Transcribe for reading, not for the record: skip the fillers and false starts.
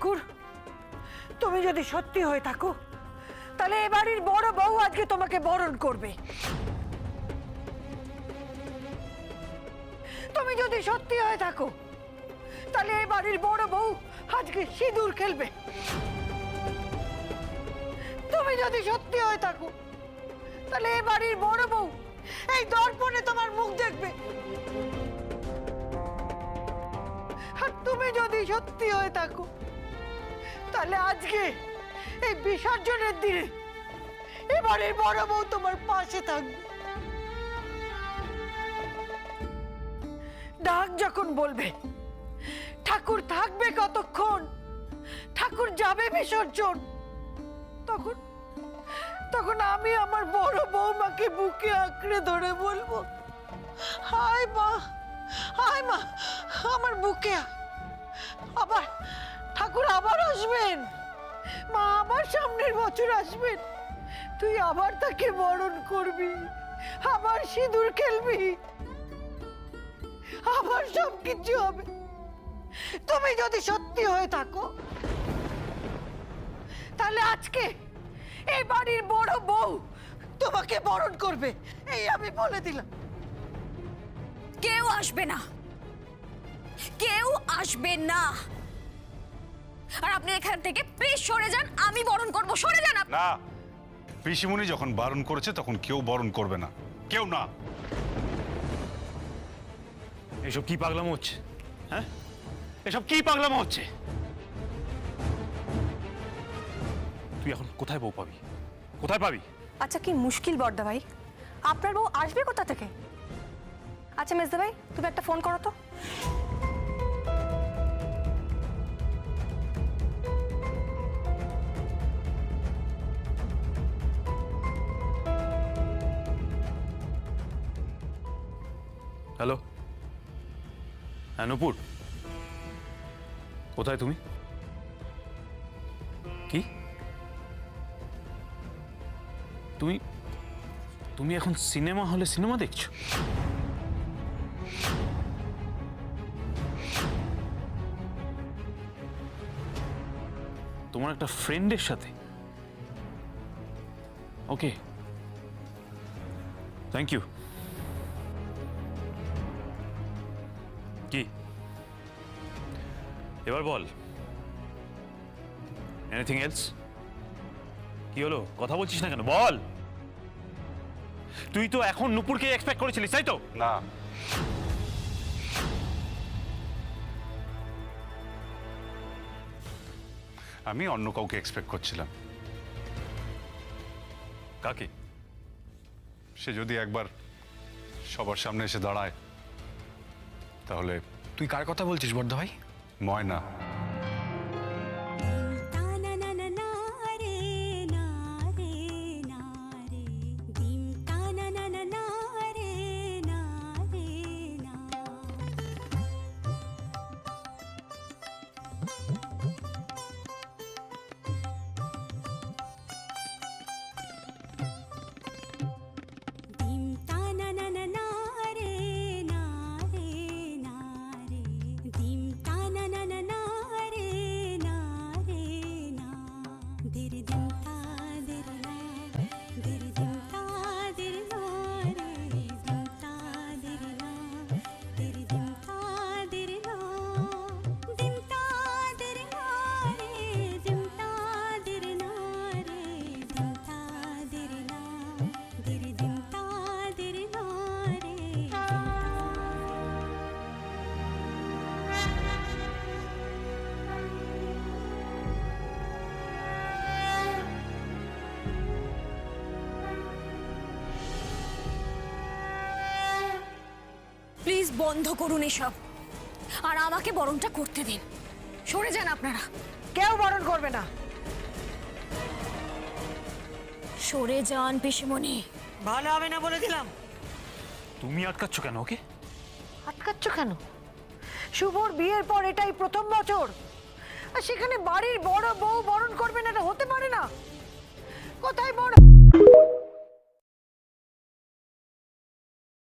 ঠাকুর, তুমি যদি সত্যি হয়ে থাকো তাহলে এ বাড়ির বড় বউ আজকে তোমাকে বরণ করবে। তুমি যদি সত্যি হয়ে থাকো তাহলে এ বাড়ির বড় বউ আজকে সিঁদুর খেলবে। তুমি যদি সত্যি হয়ে থাকো তাহলে এ বাড়ির বড় বউ এই দর্পণে তোমার মুখ দেখবে। আর তুমি যদি সত্যি হয়ে থাকো তাহলে আজকে এই বিসর্জনের দিনে এবারে বড় বউ তোমার পাশে থাকবে। ডাক যখন বলবে ঠাকুর থাকবে কতক্ষণ, ঠাকুর যাবে বিসর্জন, তখন তখন আমি আমার বড় বৌমাকে বুকে আঁকড়ে ধরে বলবো, হায় মা, হায় মা, আমার বুকে আবার ঠাকুর আবার আসবেন, মা আবার সামনের বছর আসবেন, তুই আবার তাকে বরণ করবি, আবার সিঁদুর খেলবি, আবার সব কিছু হবে। তুমি যদি সত্যি হয়ে থাকো তাহলে আজকে এই বাড়ির বড় বউ তোমাকে বরণ করবে, এই আমি বলে দিলাম। কেউ আসবে না, কেউ আসবে না। আর আপনি এখান থেকে প্লিজ সরে যান, আমি বরণ করব, সরে যান। না, পিসিমণি যখন বারণ করেছে তখন কেউ বরণ করবে না, কেউ না। এসব কি পাগলামো হচ্ছে? হ্যাঁ, এসব কি পাগলামো হচ্ছে? তুই এখন কোথায় বউ পাবি? কোথায় পাবি? আচ্ছা কি মুশকিল বড়দা ভাই, আপনার বউ আসবে কোথা থেকে? আচ্ছা মেজদা ভাই, তুমি একটা ফোন করো তো। হ্যালো, হ্যাঁ নূপুর, কোথায় তুমি? কি তুমি তুমি এখন সিনেমা হলে সিনেমা দেখছো? তোমার একটা ফ্রেন্ডের সাথে? ওকে, থ্যাংক ইউ। কি এবার বল, এনিথিং এলস? কি হলো, কথা বলছিস না কেন? বল। তুই তো এখন নূপুরকে এক্সপেক্ট করেছিলিস, তাই তো? না, আমি অন্য কাউকে এক্সপেক্ট করছিলাম। কাকে? সে যদি একবার সবার সামনে এসে দাঁড়ায় তাহলে। তুই কার কথা বলছিস বড়দা ভাই? ময়না। প্লিজ বন্ধ করুন এসব, আর আমাকে বরণটা করতে দিন। সরে যান আপনারা। কেউ বরণ করবে না। সরে যান পিসিমণি। ভালো হবে না বলে দিলাম। তুমি আটকাচ্ছ কেন ওকে? আটকাচ্ছ কেন? শুভর বিয়ের পর এটাই প্রথম বছর, আর সেখানে বাড়ির বড় বউ বরণ করবে না, এটা হতে পারে না। কোথায় বড়